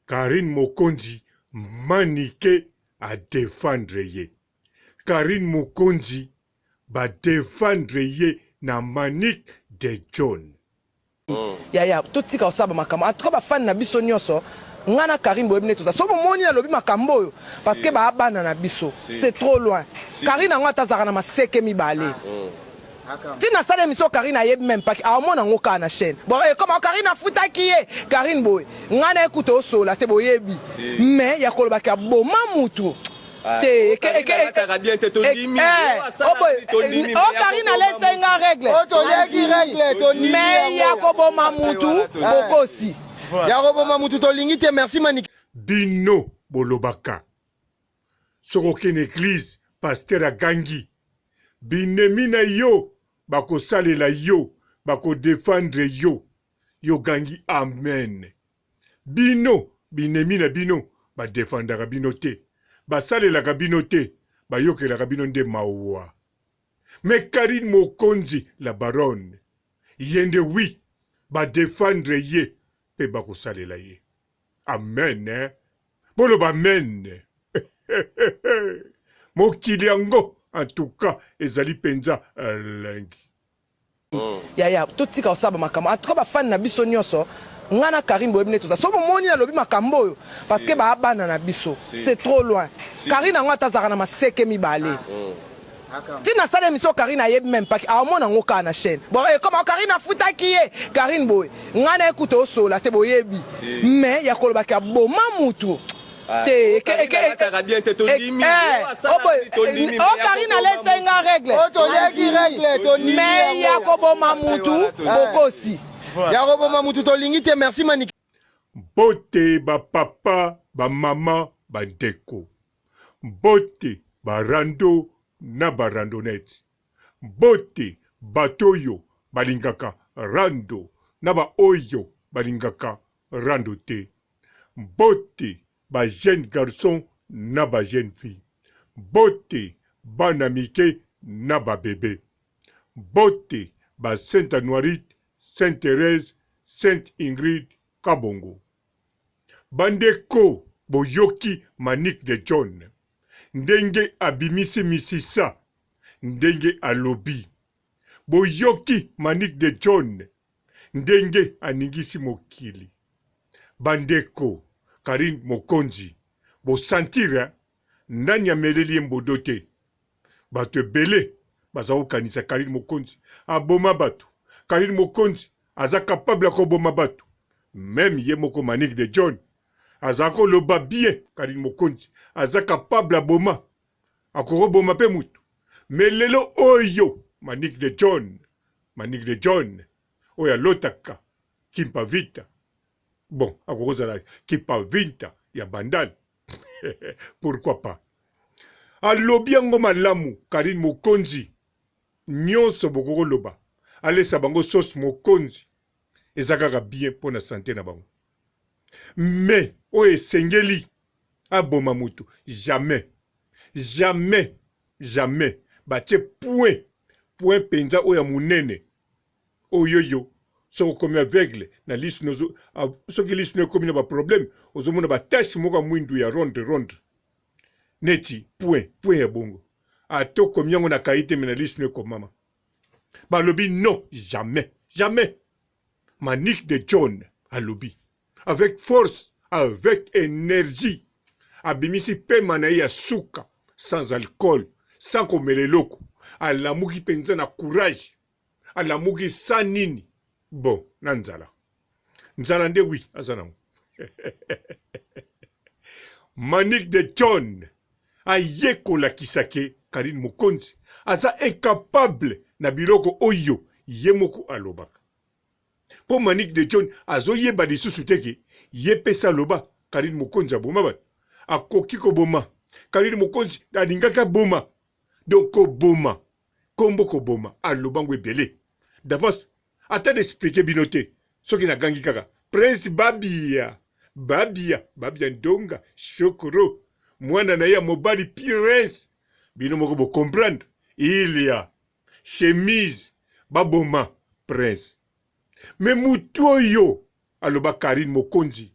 Karine Mokonzi maniqué à défendre ye. Karine Mokonzi va défendre ye na manique de John. Ya tout tika osaba makambo. En tout cas ba fan na biso nyonso. Ngana Karine boyebne tout ça. So moni na lobi makambo yo parce que ba bana na biso. C'est trop loin. Karine ngo atazaka na maseke mibale. Tina sale émission Karine ayeb même pas a mona ngo ka na chaîne. Bon comment Karine afuta ki ye Karine boy. Ngana écoute o so la te boyebi. Mais ya koloba ka boma mutu. Te Karine laisse une règle. Mais ya koboma mutu bokosi. Yarobo Mamutu Tolingite, merci Manik. Bino Bolobaka. Sorokin église, pasteur à Gangi. Binemina yo, bako sale la yo, bako défendre yo. Yo Gangi, amen. Bino, binemina bino, ba défendre bino te. Ba sale la bino te, ba yo ke la bino de maoua. Mais Karine Mokonzi, la baronne, yende oui, ba défendre ye. Pe bako sale la ye. Amen, hein? Bolo ba amen. Mokili yango, en tout cas, ezali penza lengi. Ya tout tika osaba makambo. En tout cas ba fan na biso nyonso. Ngana Karine boyebne tout ça. So moni na lobi makambo yo parce que ba bana na biso. C'est trop loin. Karine ngo atazaka na maseke mibale. Tina sale émission Karine ayeb même pas a mona ngo ka na chaîne. Bon comment Karine afuta ki ye Karine boy. Ngana écoute o so la te boyebi. Mais ya koloba ka boma mutu. Te Karine laisse une règle. Mais ya koboma mutu bokosi. Yarobo Mamutu Tolingite, merci Manik. Bote ba papa, ba mama, ba ndeko. Bote ba rando na ba randonnette. Bote batoyo balingaka rando na ba oyo balingaka rando te. Bote ba jeune garçon na ba jeune fille. Bote bana mike na ba bébé. Bote ba Sainte Anoirite, Sainte Thérèse, Sainte Ingrid Kabongo. Bandeko boyoki manique de John. Ndenge abimisi misisa. Ndenge alobi. Boyoki manique de John. Ndenge aningisi mokili. Bandeko Karine Mokonzi. Bo sentira nani ameleli mbodote. Bato bele. Bazao kanisa Karine Mokonzi. Aboma bato. Karine Mokonzi. Aza capable à koboma bato. Même ye moko manique de John. Azako loba bien Karine Mokonzi. Aza capable à boma. Akoro boma pe mutu. Mais lelo oyo. Manique de John. Manique de John. Oya lotaka. Kimpa vita. Bon, akoro zala. Kimpa vita. Ya bandal. Pourquoi pas. Alobi yango malamu. Karine Mokonzi. Nyonso bokoro loba. Alesa bango sos Mokonzi. Ezakaka bien pour la santé na bango. Mais, oye sengeli, aboma mutu, jamais, jamais, jamais, bache point penza oya munene, oyoyo, so komi aveugle, na liste nozo, so ki liste no komi na ba problème, ozo mona ba tâche moka mwindu ya ronde. Neti, point ya bongo. Ato komi yango na kaite mena liste no komama. Ba lobi non, jamais. Manique de John à lobby. Avec force, avec énergie. Abimisi pe manaï à souka, sans alcool, sans komele loko. À l'amour qui pensa na courage. À l'amour qui sanini. Bon, nanzala. Nzalande oui, azanam. Manique de John. A yeko la kisake, Karine Mokonzi. Aza incapable na biloko oyo, yemoko alobaka. Pour Manique de John, azo yeba de sous-souteke, yepesa loba, Karine Mokonzi a boma bat. A kokiko boma. Karine Mokonzi a lingaka boma. Donc ko boma. Kombo ko boma. A lobangwe belé. D'avance, attends d'expliquer binote. Ce qui n'a gangi kaka. Prince Babia Ndonga, Chokoro. Mwana na ya mobali Prince. Bino moko bo comprendre. Il y a chemise, baboma, Prince. Mais mutoyo, aloba Karine Mokonzi.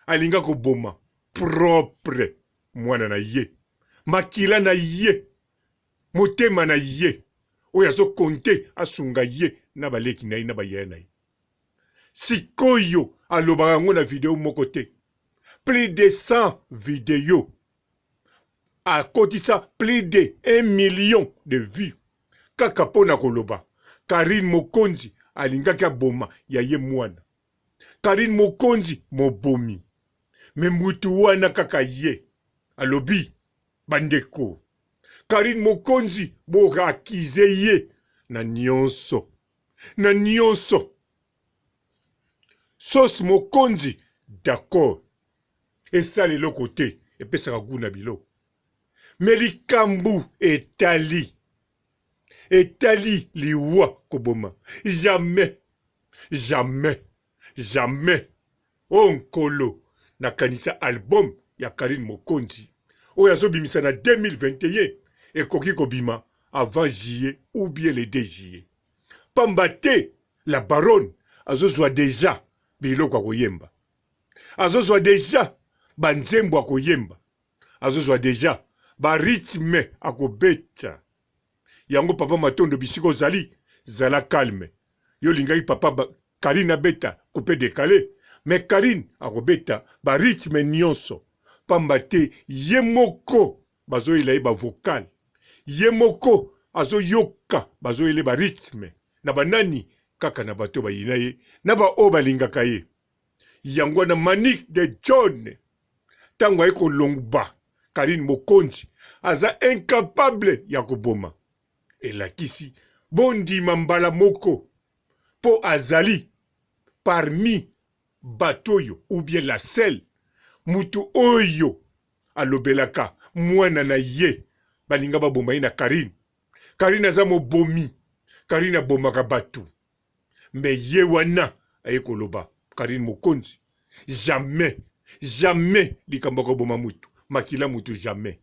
alinga koboma propre mwana na ye makila na ye motema na ye oyo azokonte asunga ye na baleki na ye na bayaya na ye sikoyo alobaka yango na video moko te plus de 100 video akotisa plus de 1 million de vues kaka mpona koloba Karine Mokonzi alingaki aboma ya ye mwana Karine Mokonzi mobomi me mutu wana kaka ye alobi bandeko Karine Mokonzi borakize ye na nyonso Sos Mokonzi d'accord esala eloko te epesaka guna biloko me likambu etali liwa koboma jamais onkolo nakanisa album ya Karine Mokonzi oyo azobimisa na 2021 ekoki kobima avant juillet ou bien le 2 juillet pamba te la baronne azozwa deja biloko akoyemba azozwa deja banzembo akoyemba azozwa deja barythme akobeta yango papa Matondo bisiko zala calme yo lingaki papa Karine abeta coupe décalé mais Karine akobeta barythme nyonso pamba te ye moko bazoyela ye vocal ye moko azoyoka bazoyele barythme na banani kaka na bato bayina ye na baoyo balingaka ye yango na Manique de John tango aye kolongba Karine Mokonzi aza incapable ya koboma elakisi bondima mbala moko po azali parmi batoyo ou bien la selle mutu oyo alobelaka mwana na ye balinga baboma ye na Karine aza mobomi Karine abomaka batu me ye wana aye koloba Karine Mokonzi jamais likambo koboma mutu makila mutu jamais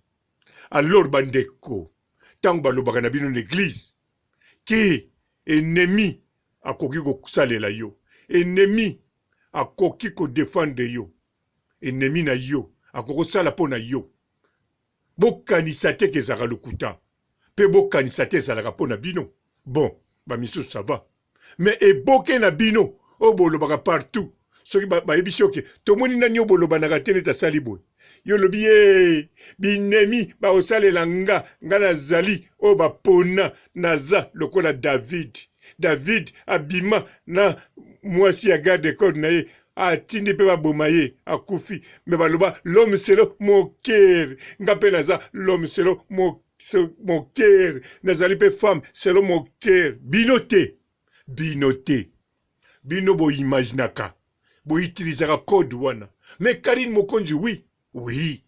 alors bandeko tango balobaka na bino l'église ki ennemi akoki kosalela yo ennemi akoki kodefendre yo ennemi na yo akokosala mpo na yo bokanisa te kezalaka lokuta mpe bokanisa te ezalaka mpo na bino bon bamisusu ça va mais eboke na bino oyo bolobaka partout soki bayebisi oke tomoni nani oyo bolobanaka te neti asali boye yo lobi ye binemi baosalela nga nazali oyo bapona naza lokola David abima na mwasi ya garde corps na ye atindi mpe baboma ye akufi me baloba l'homme selo moker nga mpe naza l'homme selo moker nazali mpe femme selo moker bino te bino boimaginaka boutilisaka code wana me Karine Mokonzi oui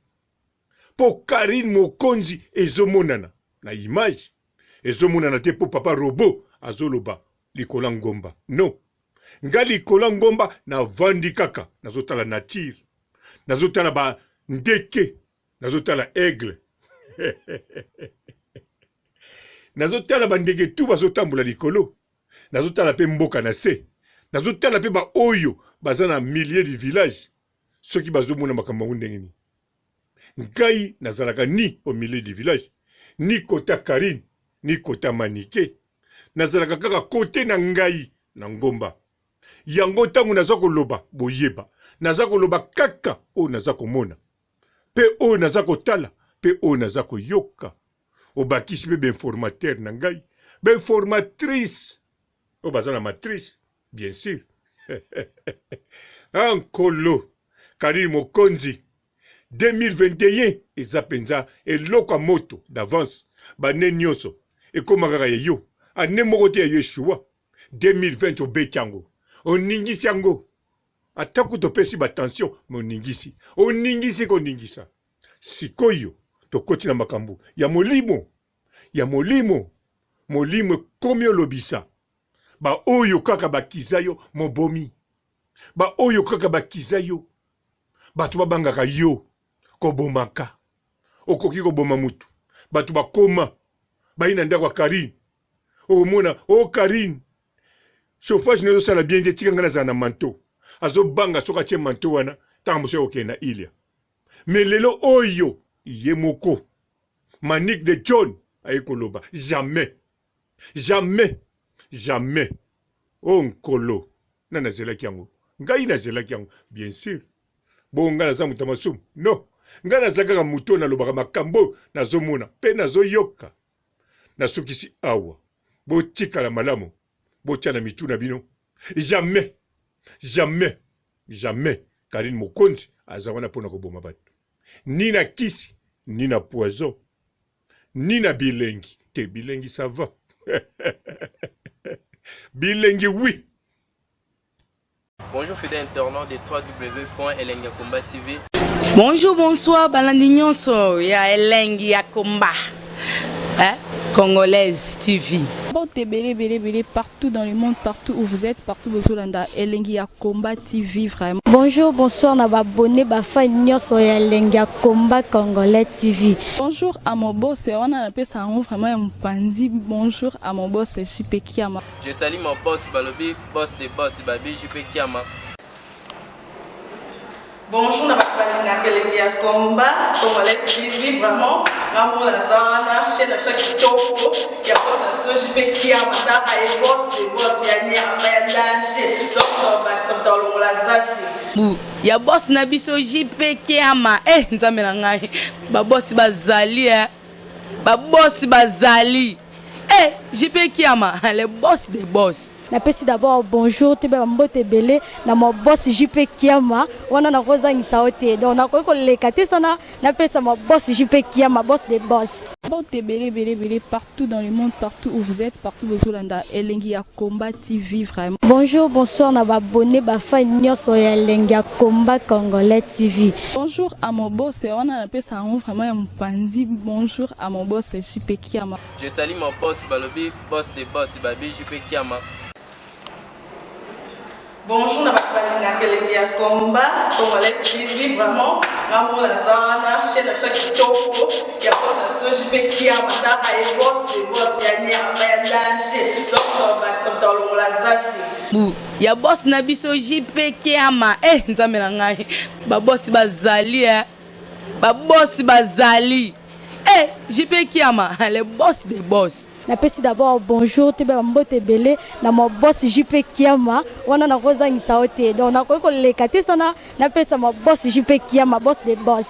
po Karine Mokonzi ezomonana na image ezomonana te po papa robot azoloba likola ngomba non nga likola ngomba na vandi kaka nazotala nature nazotala ba ndeke nazotala aigle nazotala ba ndeke tu bazotambola likolo nazotala pe mboka na se nazotala pe ba oyo baza na milieu du village soki bazomona makambo ndenge ni ngai nazalaka ni au milieu du village ni kota Karine ni kota Manique nazalaka kaka kote na ngai na ngomba yango tango naza koloba boyeba naza koloba kaka o naza komona pe o naza kotala pe o naza koyoka obakisi pe informateur na ngai informatrice o baza na matrice bien sûr ankolo Karine Mokonzi 2021 eza penza eloko moto d'avance bane nyonso ekomaka kaka yo ane moko te ya Yeshua 2020 obeti yango oningisi yango atako topesi batension me oningisi koningisa sikoyo tokoti na makambo ya molimo komi olobisa ba oyo kaka bakiza yo mobomi ba oyo kaka bakiza yo bato babangaka yo kobomaka okoki koboma mutu bato bakoma bayi na ndako ya Karine omona Karine chauffage nezosala bien te tika nga nazala na manteau azobanga soki atie manteau wana tambo oke na ilia. Mais lelo oyo, yemoko. Manik de John, aekoloba. Jamais. Jamais. Jamais. Oh, nkolo. Nana zela kiango. Ngai na zela kiango. Bien sûr. Bon, nga na za mutamasum. Non. Nga na zaka muto na lobaka makambo na zomona. Pe na zo yoka. Na sukisi awa. Bo tika la malamu. Bo tia na mitu na bino. Jamais. Jamais. Jamais. Karine Mokonzi azawana pona koboma batu. Ni na kisi, ni na poison, ni na bilengi. Te bilengi ça va. Bilengi oui. Bonjour fidèles internautes de www.elengiakomba TV. Bonjour, bonsoir, balandi nyonso ya Elengi ya Komba. Congolaise TV. Partout dans le monde, partout où vous êtes, partout où vous êtes, Elengi ya Komba TV vraiment. Bonjour, bonsoir, na abonné bafa nyonso ya Elengi ya Komba Congolais TV. Bonjour à mon boss, on a appelé ça vraiment un pandi. Bonjour à mon boss, JP Kiama. Je salue mon boss Balobi, boss des boss Babi, JP Kiama. Bonjour, na balinga Elengi ya Komba Congolais TV vraiment. Ngamo na zana chaîne na chaque topo ya boss na JP Kiama ta ay boss de boss ya nya ya danger. Donc ba samta longola zaki. Ya boss na biso JP Kiama. Nzambe na ngai. Ba boss bazali Ba boss bazali. JP Kiama, le boss des boss. Napesi d'abord bonjour, tu peux mbote belé na mon boss JP Kiama. Wana na koza ngisaote. Donc na ko lekate sana napesa mon boss JP Kiama, boss des boss. Partout dans le monde, partout où vous êtes, partout où vous êtes, Elengi ya Komba TV vraiment. Bonjour, bonsoir, na abonné bafa nyonso ya Elengi ya Komba Congolais TV. Bonjour à mon boss, on a appelé ça vraiment un pandi. Bonjour à mon boss JP Kiama. Je salue mon boss Balobi, boss des boss Babi, JP Kiama. Bonjour, na balinga Elengi ya Komba Congolais TV vraiment. Ngamo na zana chaîne na chaque topo ya boss na JP Kiama ta ay boss de boss ya nya ya danger. Donc ba samta longola zaki. Ya boss na biso JP Kiama. Nzambe na ngai. Ba boss bazali Ba boss bazali. JP Kiama, le boss des boss. Napesi d'abord bonjour, tu peux mbote belé na mon boss JP Kiama. Wana na koza ngisaote. Donc na ko lekate sana napesa mon boss JP Kiama, boss des boss.